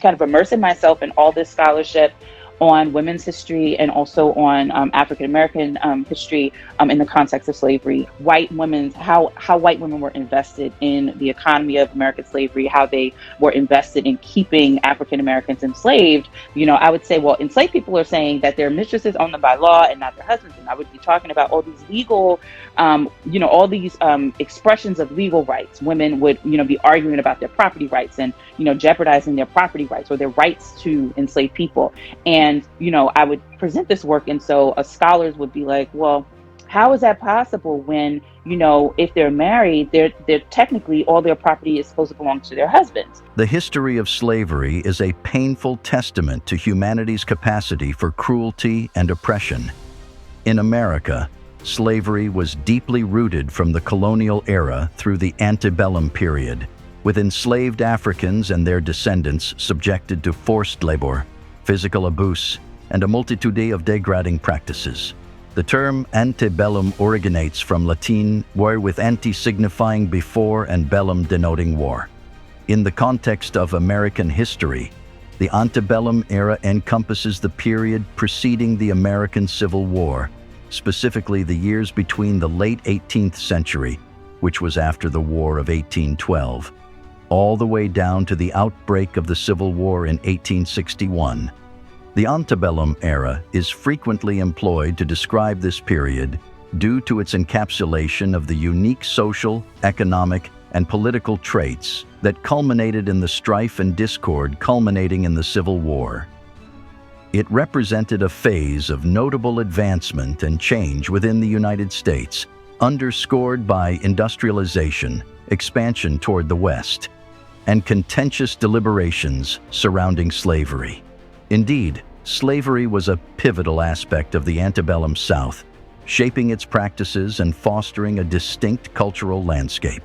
kind of immersing myself in all this scholarship on women's history and also on African American history in the context of slavery. White women's how white women were invested in the economy of American slavery, how they were invested in keeping African Americans enslaved. I would say, well, enslaved people are saying that their mistresses own them by law and not their husbands, and I would be talking about all these legal, all these expressions of legal rights. Women would, be arguing about their property rights and jeopardizing their property rights or their rights to enslaved people. And, I would present this work. And so scholars would be like, well, how is that possible when, if they're married, they're technically all their property is supposed to belong to their husbands. The history of slavery is a painful testament to humanity's capacity for cruelty and oppression. In America, slavery was deeply rooted from the colonial era through the Antebellum period, with enslaved Africans and their descendants subjected to forced labor, physical abuse, and a multitude of degrading practices. The term Antebellum originates from Latin, where with ante signifying before and bellum denoting war. In the context of American history, the Antebellum era encompasses the period preceding the American Civil War, specifically the years between the late 18th century, which was after the War of 1812, all the way down to the outbreak of the Civil War in 1861. The Antebellum era is frequently employed to describe this period due to its encapsulation of the unique social, economic, and political traits that culminated in the strife and discord culminating in the Civil War. It represented a phase of notable advancement and change within the United States, underscored by industrialization, expansion toward the West, and contentious deliberations surrounding slavery. Indeed, slavery was a pivotal aspect of the antebellum South, shaping its practices and fostering a distinct cultural landscape.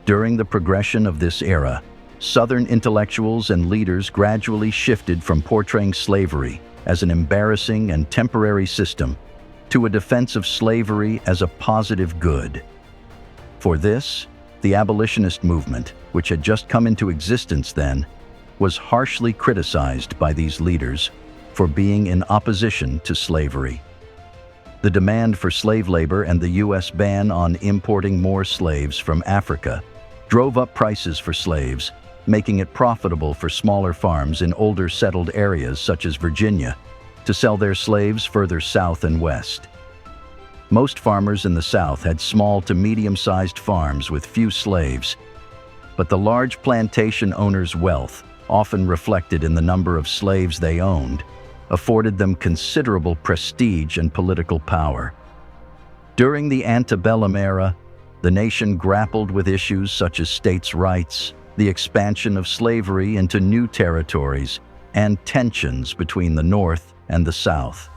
During the progression of this era, Southern intellectuals and leaders gradually shifted from portraying slavery as an embarrassing and temporary system to a defense of slavery as a positive good. For this, the abolitionist movement, which had just come into existence then, was harshly criticized by these leaders for being in opposition to slavery. The demand for slave labor and the U.S. ban on importing more slaves from Africa drove up prices for slaves, making it profitable for smaller farms in older settled areas such as Virginia to sell their slaves further south and west. Most farmers in the South had small to medium-sized farms with few slaves, but the large plantation owners' wealth, often reflected in the number of slaves they owned, afforded them considerable prestige and political power. During the antebellum era, the nation grappled with issues such as states' rights, the expansion of slavery into new territories, and tensions between the North and the South.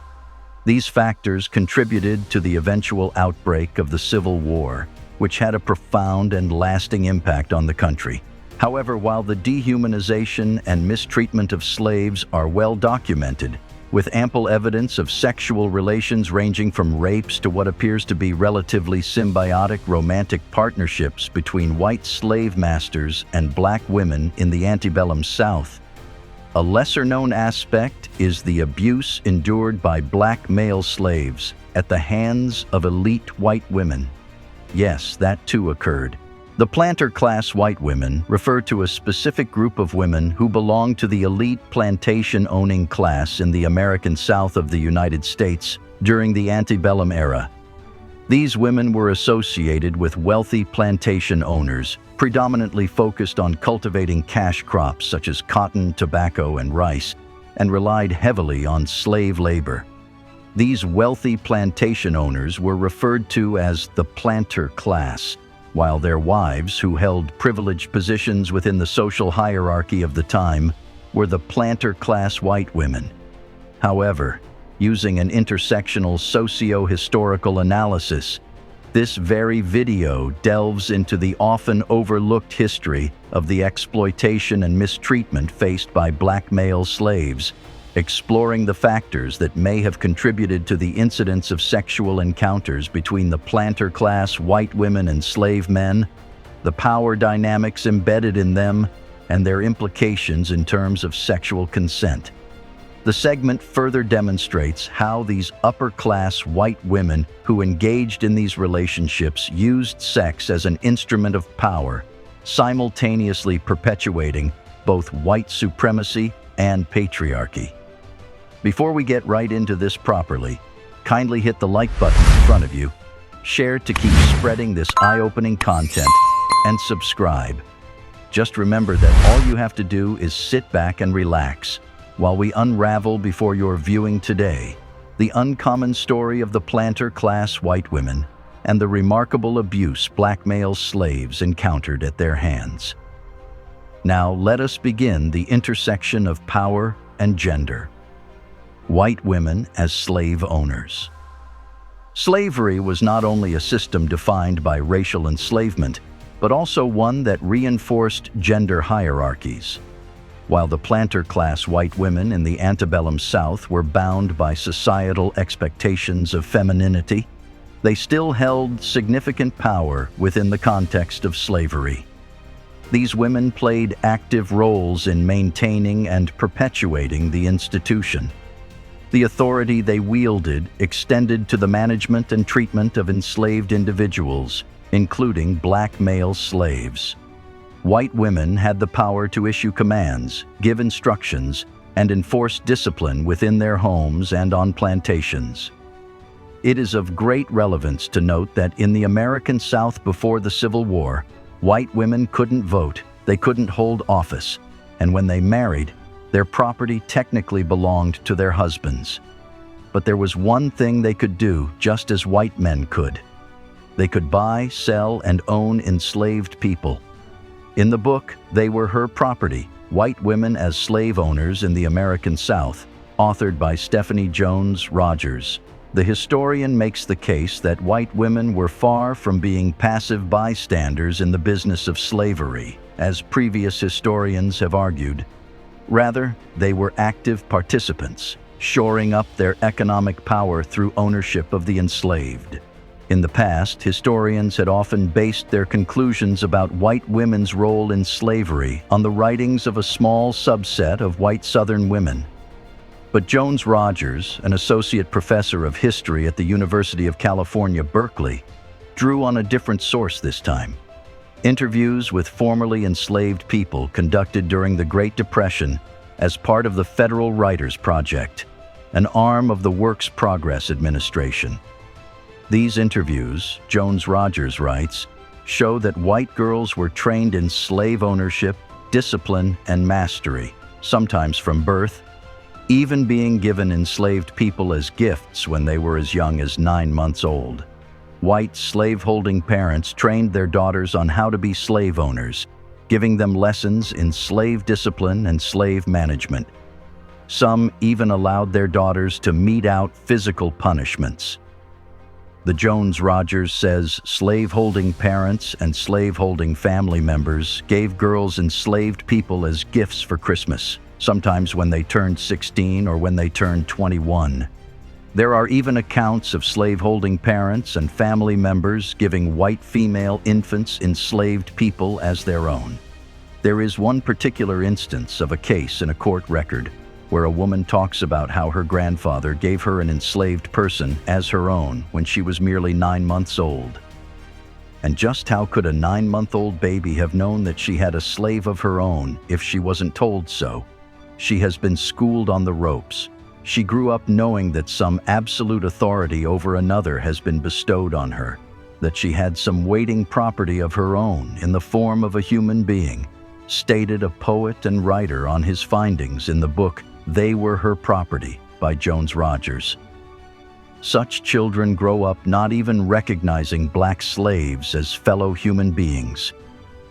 These factors contributed to the eventual outbreak of the Civil War, which had a profound and lasting impact on the country. However, while the dehumanization and mistreatment of slaves are well documented, with ample evidence of sexual relations ranging from rapes to what appears to be relatively symbiotic romantic partnerships between white slave masters and black women in the antebellum South, a lesser-known aspect is the abuse endured by black male slaves at the hands of elite white women. Yes, that too occurred. The planter-class white women refer to a specific group of women who belong to the elite plantation-owning class in the American South of the United States during the antebellum era. These women were associated with wealthy plantation owners, predominantly focused on cultivating cash crops such as cotton, tobacco, and rice, and relied heavily on slave labor. These wealthy plantation owners were referred to as the planter class, while their wives, who held privileged positions within the social hierarchy of the time, were the planter-class white women. However, using an intersectional socio-historical analysis, this very video delves into the often overlooked history of the exploitation and mistreatment faced by black male slaves, exploring the factors that may have contributed to the incidence of sexual encounters between the planter-class white women and slave men, the power dynamics embedded in them, and their implications in terms of sexual consent. The segment further demonstrates how these upper-class white women who engaged in these relationships used sex as an instrument of power, simultaneously perpetuating both white supremacy and patriarchy. Before we get right into this properly, kindly hit the like button in front of you, share to keep spreading this eye-opening content, and subscribe. Just remember that all you have to do is sit back and relax while we unravel before your viewing today the uncommon story of the planter-class white women and the remarkable abuse black male slaves encountered at their hands. Now let us begin the intersection of power and gender. White women as slave owners. Slavery was not only a system defined by racial enslavement, but also one that reinforced gender hierarchies. While the planter-class white women in the Antebellum South were bound by societal expectations of femininity, they still held significant power within the context of slavery. These women played active roles in maintaining and perpetuating the institution. The authority they wielded extended to the management and treatment of enslaved individuals, including black male slaves. White women had the power to issue commands, give instructions, and enforce discipline within their homes and on plantations. It is of great relevance to note that in the American South before the Civil War, white women couldn't vote, they couldn't hold office, and when they married, their property technically belonged to their husbands. But there was one thing they could do just as white men could. They could buy, sell, and own enslaved people. In the book, They Were Her Property, White Women as Slave Owners in the American South, authored by Stephanie Jones Rogers, the historian makes the case that white women were far from being passive bystanders in the business of slavery, as previous historians have argued. Rather, they were active participants, shoring up their economic power through ownership of the enslaved. In the past, historians had often based their conclusions about white women's role in slavery on the writings of a small subset of white Southern women. But Jones Rogers, an associate professor of history at the University of California, Berkeley, drew on a different source this time. Interviews with formerly enslaved people conducted during the Great Depression as part of the Federal Writers Project, an arm of the Works Progress Administration. These interviews, Jones Rogers writes, show that white girls were trained in slave ownership, discipline, and mastery, sometimes from birth, even being given enslaved people as gifts when they were as young as 9 months old. White slave-holding parents trained their daughters on how to be slave owners, giving them lessons in slave discipline and slave management. Some even allowed their daughters to mete out physical punishments. The Jones Rogers says slave-holding parents and slave-holding family members gave girls enslaved people as gifts for Christmas, sometimes when they turned 16 or when they turned 21. There are even accounts of slave-holding parents and family members giving white female infants enslaved people as their own. There is one particular instance of a case in a court record where a woman talks about how her grandfather gave her an enslaved person as her own when she was merely 9 months old. And just how could a 9-month-old baby have known that she had a slave of her own if she wasn't told so? She has been schooled on the ropes. She grew up knowing that some absolute authority over another has been bestowed on her, that she had some waiting property of her own in the form of a human being, stated a poet and writer on his findings in the book They Were Her Property by Jones Rogers. Such children grow up not even recognizing black slaves as fellow human beings.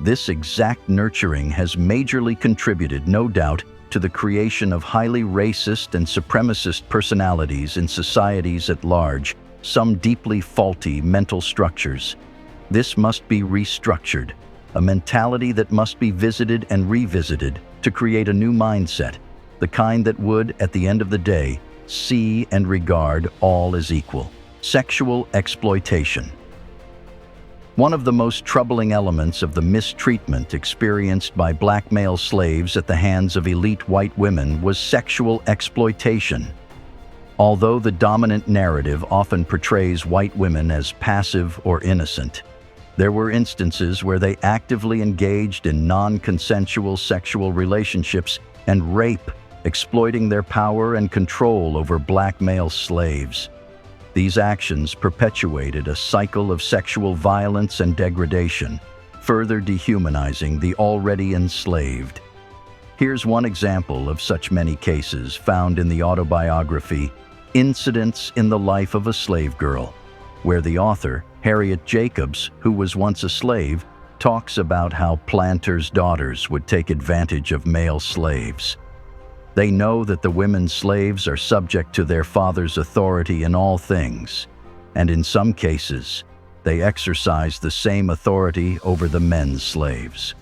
This exact nurturing has majorly contributed, no doubt, to the creation of highly racist and supremacist personalities in societies at large, some deeply faulty mental structures. This must be restructured, a mentality that must be visited and revisited to create a new mindset, the kind that would, at the end of the day, see and regard all as equal. Sexual exploitation. One of the most troubling elements of the mistreatment experienced by black male slaves at the hands of elite white women was sexual exploitation. Although the dominant narrative often portrays white women as passive or innocent, there were instances where they actively engaged in non-consensual sexual relationships and rape, exploiting their power and control over black male slaves. These actions perpetuated a cycle of sexual violence and degradation, further dehumanizing the already enslaved. Here's one example of such many cases found in the autobiography Incidents in the Life of a Slave Girl, where the author, Harriet Jacobs, who was once a slave, talks about how planters' daughters would take advantage of male slaves. They know that the women slaves are subject to their father's authority in all things, and in some cases, they exercise the same authority over the men's slaves.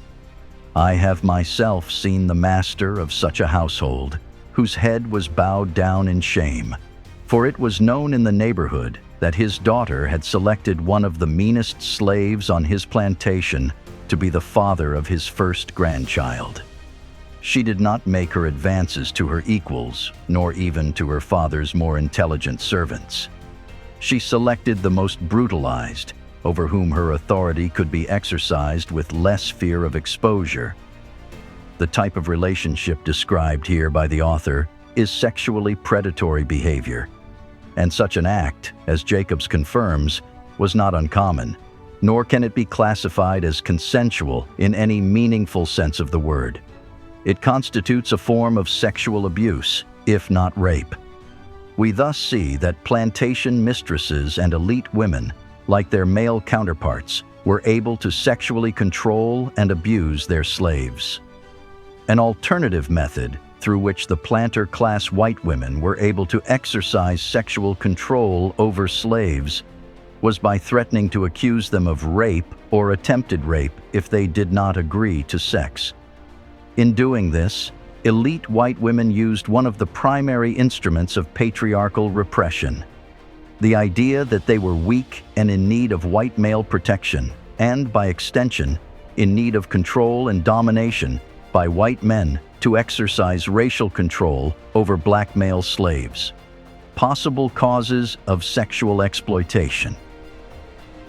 I have myself seen the master of such a household, whose head was bowed down in shame, for it was known in the neighborhood that his daughter had selected one of the meanest slaves on his plantation to be the father of his first grandchild. She did not make her advances to her equals, nor even to her father's more intelligent servants. She selected the most brutalized, over whom her authority could be exercised with less fear of exposure. The type of relationship described here by the author is sexually predatory behavior, and such an act, as Jacobs confirms, was not uncommon, nor can it be classified as consensual in any meaningful sense of the word. It constitutes a form of sexual abuse, if not rape. We thus see that plantation mistresses and elite women, like their male counterparts, were able to sexually control and abuse their slaves. An alternative method through which the planter-class white women were able to exercise sexual control over slaves was by threatening to accuse them of rape or attempted rape if they did not agree to sex. In doing this, elite white women used one of the primary instruments of patriarchal repression: the idea that they were weak and in need of white male protection, and, by extension, in need of control and domination by white men to exercise racial control over black male slaves. Possible causes of sexual exploitation.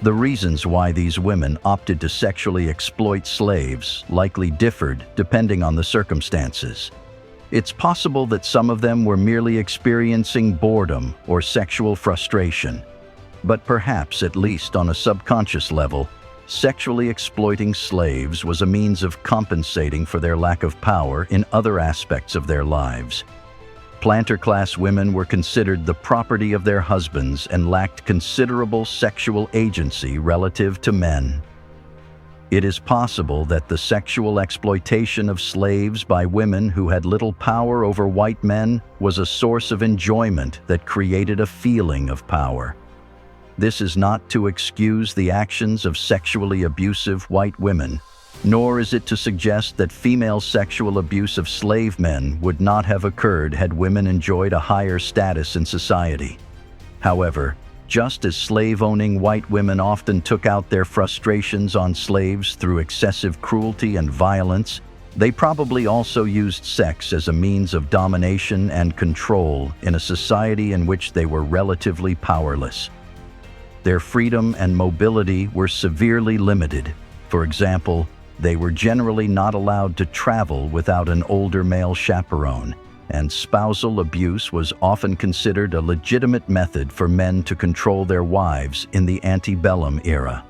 The reasons why these women opted to sexually exploit slaves likely differed depending on the circumstances. It's possible that some of them were merely experiencing boredom or sexual frustration, but perhaps, at least on a subconscious level, sexually exploiting slaves was a means of compensating for their lack of power in other aspects of their lives. Planter-class women were considered the property of their husbands and lacked considerable sexual agency relative to men. It is possible that the sexual exploitation of slaves by women who had little power over white men was a source of enjoyment that created a feeling of power. This is not to excuse the actions of sexually abusive white women, nor is it to suggest that female sexual abuse of slave men would not have occurred had women enjoyed a higher status in society. However, just as slave-owning white women often took out their frustrations on slaves through excessive cruelty and violence, they probably also used sex as a means of domination and control in a society in which they were relatively powerless. Their freedom and mobility were severely limited. For example, they were generally not allowed to travel without an older male chaperone, and spousal abuse was often considered a legitimate method for men to control their wives in the antebellum era.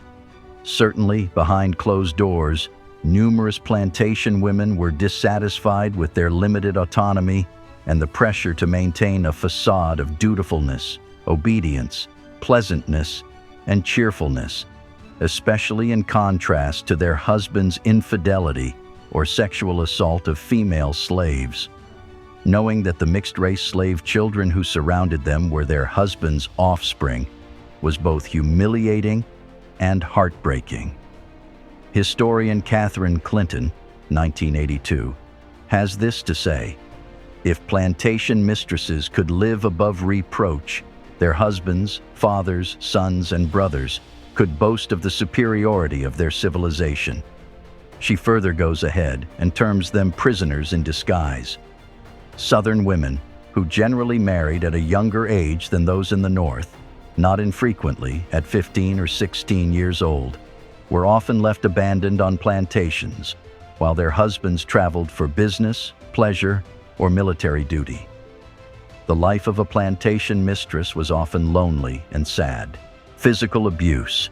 Certainly, behind closed doors, numerous plantation women were dissatisfied with their limited autonomy and the pressure to maintain a facade of dutifulness, obedience, pleasantness, and cheerfulness, especially in contrast to their husbands' infidelity or sexual assault of female slaves. Knowing that the mixed-race slave children who surrounded them were their husbands' offspring was both humiliating and heartbreaking. Historian Catherine Clinton, 1982, has this to say: "If plantation mistresses could live above reproach, their husbands, fathers, sons, and brothers could boast of the superiority of their civilization. She further goes ahead and terms them prisoners in disguise. Southern women, who generally married at a younger age than those in the North, not infrequently at 15 or 16 years old, were often left abandoned on plantations, while their husbands traveled for business, pleasure, or military duty. The life of a plantation mistress was often lonely and sad. Physical abuse.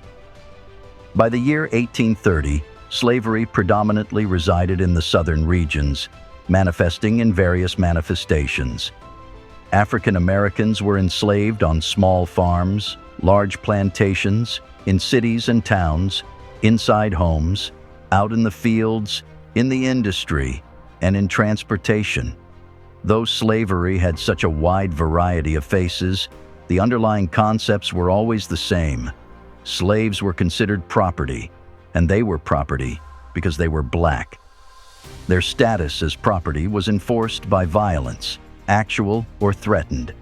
By the year 1830, slavery predominantly resided in the southern regions, manifesting in various manifestations. African Americans were enslaved on small farms, large plantations, in cities and towns, inside homes, out in the fields, in the industry, and in transportation. Though slavery had such a wide variety of faces, the underlying concepts were always the same. Slaves were considered property, and they were property because they were black. Their status as property was enforced by violence, actual or threatened.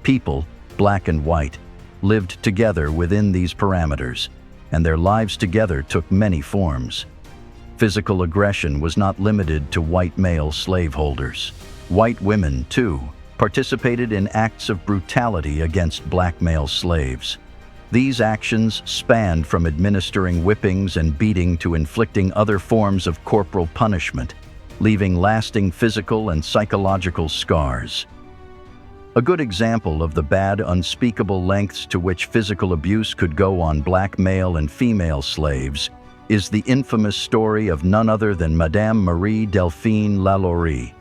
People, black and white, lived together within these parameters, and their lives together took many forms. Physical aggression was not limited to white male slaveholders. White women, too, participated in acts of brutality against black male slaves. These actions spanned from administering whippings and beating to inflicting other forms of corporal punishment, leaving lasting physical and psychological scars. A good example of the bad, unspeakable lengths to which physical abuse could go on black male and female slaves is the infamous story of none other than Madame Marie Delphine Lalaurie.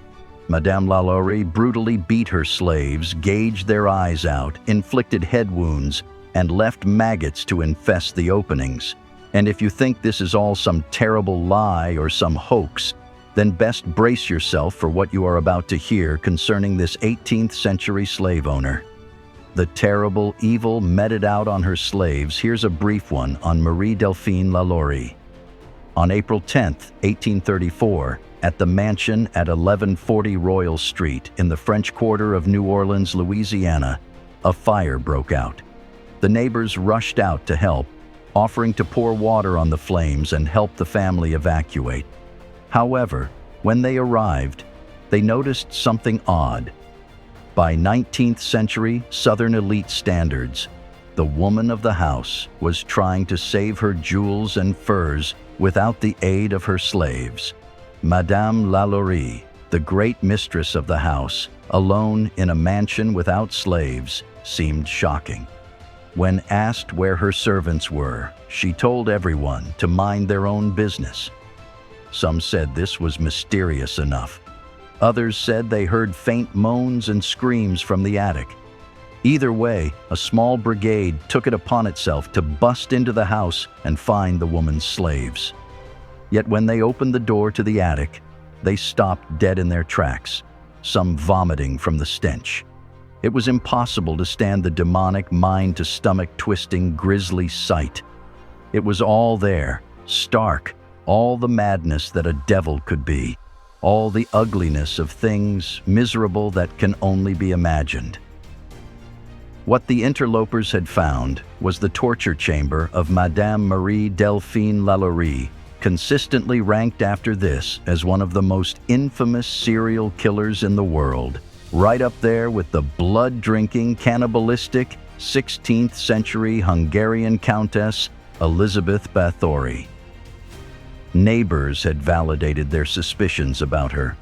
Madame Lalaurie brutally beat her slaves, gouged their eyes out, inflicted head wounds, and left maggots to infest the openings. And if you think this is all some terrible lie or some hoax, then best brace yourself for what you are about to hear concerning this 18th century slave owner. The terrible evil meted out on her slaves. Here's a brief one on Marie Delphine Lalaurie. On April 10, 1834, at the mansion at 1140 Royal Street in the French Quarter of New Orleans, Louisiana, a fire broke out. The neighbors rushed out to help, offering to pour water on the flames and help the family evacuate. However, when they arrived, they noticed something odd. By 19th century Southern elite standards, the woman of the house was trying to save her jewels and furs without the aid of her slaves. Madame Lalaurie, the great mistress of the house, alone in a mansion without slaves, seemed shocking. When asked where her servants were, she told everyone to mind their own business. Some said this was mysterious enough. Others said they heard faint moans and screams from the attic. Either way, a small brigade took it upon itself to bust into the house and find the woman's slaves. Yet when they opened the door to the attic, they stopped dead in their tracks, some vomiting from the stench. It was impossible to stand the demonic, mind-to-stomach-twisting, grisly sight. It was all there, stark, all the madness that a devil could be, all the ugliness of things miserable that can only be imagined. What the interlopers had found was the torture chamber of Madame Marie Delphine Lalaurie, consistently ranked after this as one of the most infamous serial killers in the world, right up there with the blood-drinking, cannibalistic 16th century Hungarian Countess Elizabeth Bathory. Neighbors had validated their suspicions about her.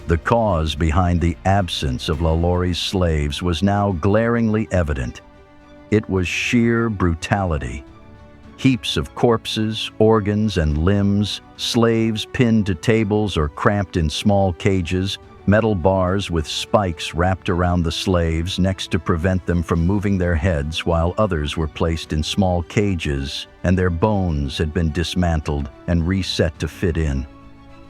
The cause behind the absence of Lalaurie's slaves was now glaringly evident. It was sheer brutality. Heaps of corpses, organs, and limbs, slaves pinned to tables or cramped in small cages, metal bars with spikes wrapped around the slaves next to prevent them from moving their heads, while others were placed in small cages and their bones had been dismantled and reset to fit in.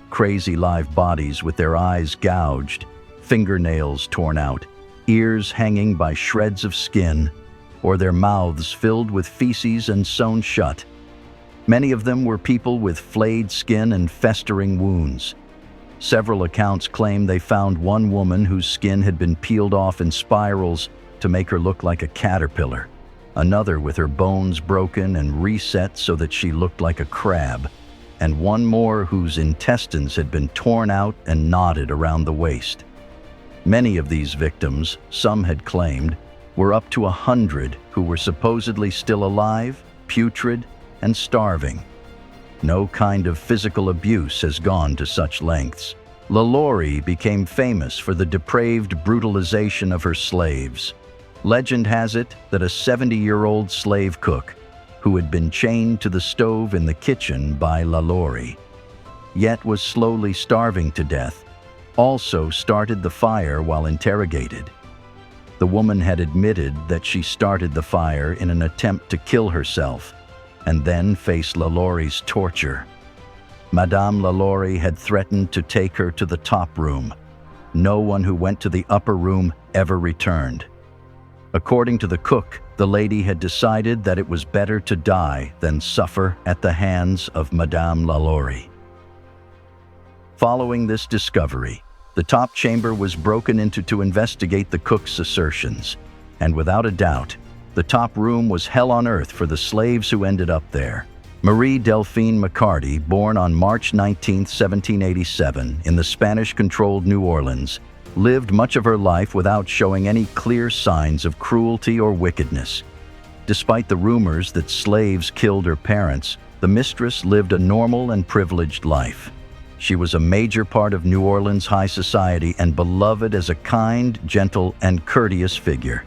Crazy live bodies with their eyes gouged, fingernails torn out, ears hanging by shreds of skin, or their mouths filled with feces and sewn shut. Many of them were people with flayed skin and festering wounds. Several accounts claim they found one woman whose skin had been peeled off in spirals to make her look like a caterpillar. another with her bones broken and reset so that she looked like a crab, and one more whose intestines had been torn out and knotted around the waist. Many of these victims, some had claimed, were up to 100 who were supposedly still alive, putrid, and starving. No kind of physical abuse has gone to such lengths. LaLaurie became famous for the depraved brutalization of her slaves. Legend has it that a 70-year-old slave cook, who had been chained to the stove in the kitchen by LaLaurie, yet was slowly starving to death, also started the fire while interrogated. The woman had admitted that she started the fire in an attempt to kill herself, and then faced LaLaurie's torture. Madame LaLaurie had threatened to take her to the top room. No one who went to the upper room ever returned. According to the cook, the lady had decided that it was better to die than suffer at the hands of Madame LaLaurie. Following this discovery, the top chamber was broken into to investigate the cook's assertions, and without a doubt, the top room was hell on earth for the slaves who ended up there. Marie Delphine McCarty, born on March 19, 1787, in the Spanish-controlled New Orleans, lived much of her life without showing any clear signs of cruelty or wickedness. Despite the rumors that slaves killed her parents, the mistress lived a normal and privileged life. She was a major part of New Orleans high society and beloved as a kind, gentle, and courteous figure.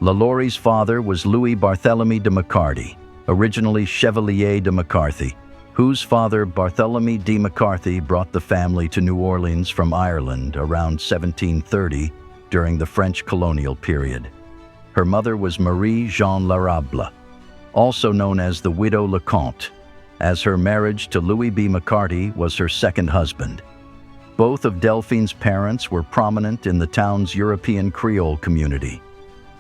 LaLaurie's father was Louis Barthélemy de McCarty, originally Chevalier de McCarthy, whose father, Barthélemy de McCarthy, brought the family to New Orleans from Ireland around 1730 during the French colonial period. Her mother was Marie Jean Larable, also known as the Widow Leconte, as her marriage to Louis B. McCarty was her second husband. Both of Delphine's parents were prominent in the town's European Creole community.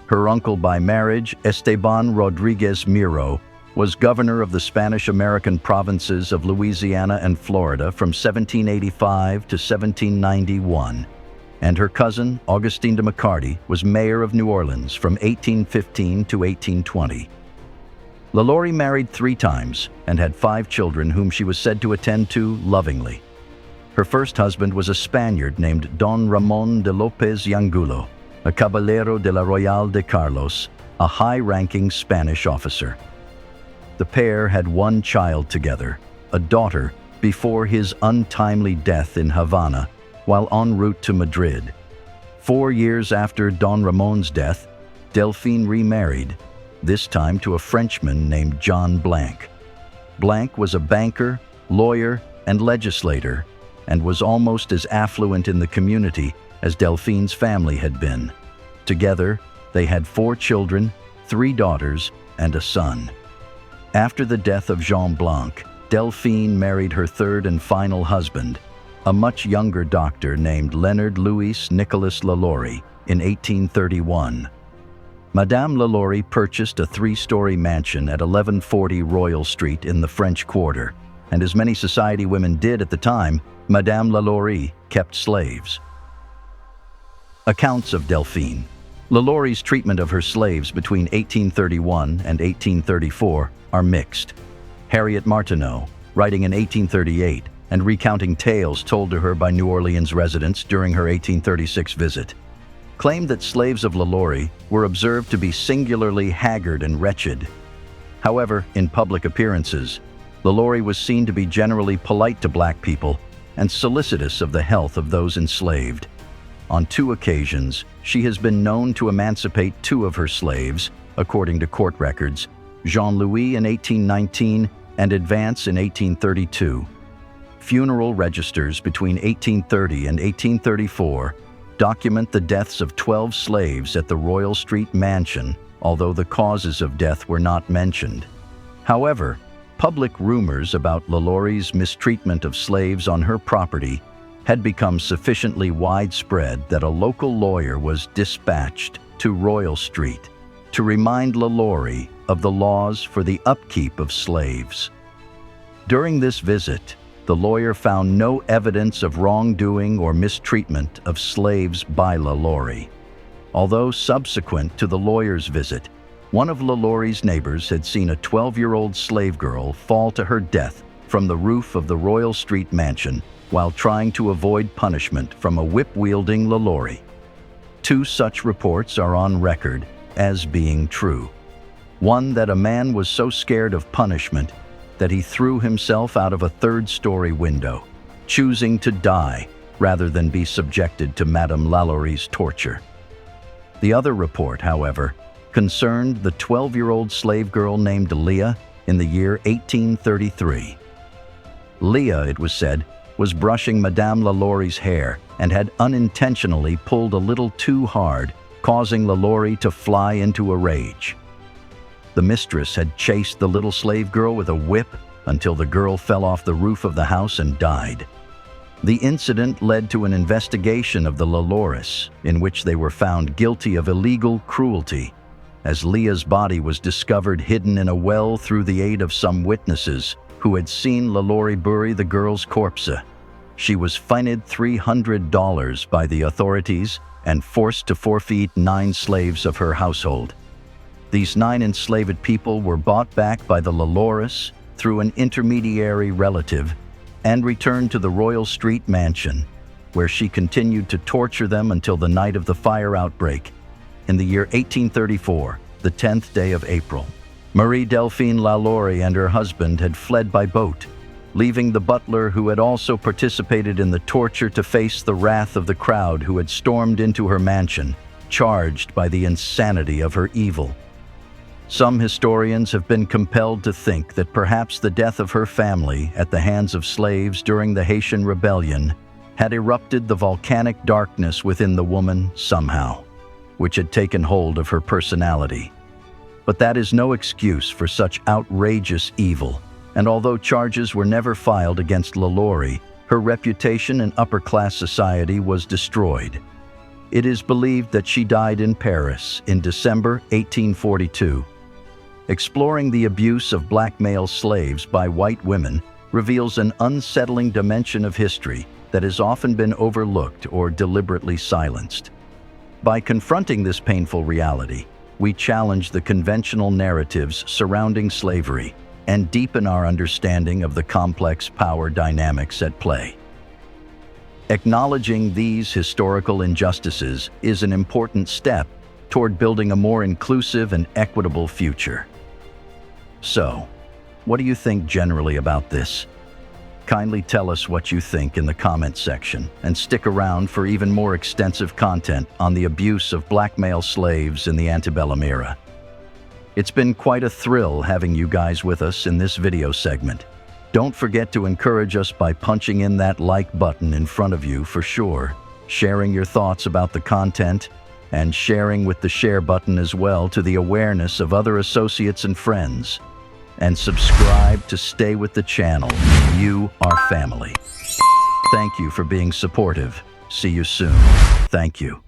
Her uncle by marriage, Esteban Rodriguez Miro, was governor of the Spanish-American provinces of Louisiana and Florida from 1785 to 1791, and her cousin, Augustine de McCarty, was mayor of New Orleans from 1815 to 1820. LaLaurie married 3 times and had 5 children whom she was said to attend to lovingly. Her first husband was a Spaniard named Don Ramon de López Yangulo, a Caballero de la Royal de Carlos, a high-ranking Spanish officer. The pair had 1 child together, a daughter, before his untimely death in Havana while en route to Madrid. 4 years after Don Ramon's death, Delphine remarried, this time to a Frenchman named John Blanc. Blanc was a banker, lawyer, and legislator, and was almost as affluent in the community as Delphine's family had been. Together, they had 4 children, 3 daughters, and a son. After the death of Jean Blanc, Delphine married her third and final husband, a much younger doctor named Leonard Louis Nicolas LaLaurie, in 1831. Madame LaLaurie purchased a 3-story mansion at 1140 Royal Street in the French Quarter, and as many society women did at the time, Madame LaLaurie kept slaves. Accounts of Delphine. LaLaurie's treatment of her slaves between 1831 and 1834 are mixed. Harriet Martineau, writing in 1838 and recounting tales told to her by New Orleans residents during her 1836 visit, claimed that slaves of LaLaurie were observed to be singularly haggard and wretched. However, in public appearances, LaLaurie was seen to be generally polite to black people and solicitous of the health of those enslaved. On 2 occasions, she has been known to emancipate 2 of her slaves, according to court records, Jean-Louis in 1819 and Advance in 1832. Funeral registers between 1830 and 1834 document the deaths of 12 slaves at the Royal Street Mansion, although the causes of death were not mentioned. However, public rumors about LaLaurie's mistreatment of slaves on her property had become sufficiently widespread that a local lawyer was dispatched to Royal Street to remind LaLaurie of the laws for the upkeep of slaves. During this visit, the lawyer found no evidence of wrongdoing or mistreatment of slaves by LaLaurie. Although subsequent to the lawyer's visit, One of LaLaurie's neighbors had seen a 12-year-old slave girl fall to her death from the roof of the Royal Street mansion while trying to avoid punishment from a whip-wielding LaLaurie. 2 such reports are on record as being true. One that a man was so scared of punishment that he threw himself out of a 3rd-story window, choosing to die rather than be subjected to Madame LaLaurie's torture. The other report, however, concerned the 12-year-old slave girl named Leah in the year 1833. Leah, it was said, was brushing Madame LaLaurie's hair and had unintentionally pulled a little too hard, causing LaLaurie to fly into a rage. The mistress had chased the little slave girl with a whip until the girl fell off the roof of the house and died. The incident led to an investigation of the LaLaures, in which they were found guilty of illegal cruelty, as Leah's body was discovered hidden in a well through the aid of some witnesses who had seen LaLaurie bury the girl's corpse. She was fined $300 by the authorities and forced to forfeit 9 slaves of her household. These 9 enslaved people were bought back by the LaLaures through an intermediary relative and returned to the Royal Street mansion, where she continued to torture them until the night of the fire outbreak in the year 1834, the 10th day of April. Marie Delphine LaLaurie and her husband had fled by boat, leaving the butler who had also participated in the torture to face the wrath of the crowd who had stormed into her mansion, charged by the insanity of her evil. Some historians have been compelled to think that perhaps the death of her family at the hands of slaves during the Haitian Rebellion had erupted the volcanic darkness within the woman somehow, which had taken hold of her personality. But that is no excuse for such outrageous evil, and although charges were never filed against LaLaurie, her reputation in upper-class society was destroyed. It is believed that she died in Paris in December 1842. Exploring the abuse of black male slaves by white women reveals an unsettling dimension of history that has often been overlooked or deliberately silenced. By confronting this painful reality, we challenge the conventional narratives surrounding slavery and deepen our understanding of the complex power dynamics at play. Acknowledging these historical injustices is an important step toward building a more inclusive and equitable future. So, what do you think generally about this? Kindly tell us what you think in the comments section, and stick around for even more extensive content on the abuse of black male slaves in the antebellum era. It's been quite a thrill having you guys with us in this video segment. Don't forget to encourage us by punching in that like button in front of you for sure, sharing your thoughts about the content, and sharing with the share button as well to the awareness of other associates and friends. And subscribe to stay with the channel. You are family. Thank you for being supportive. See you soon. Thank you.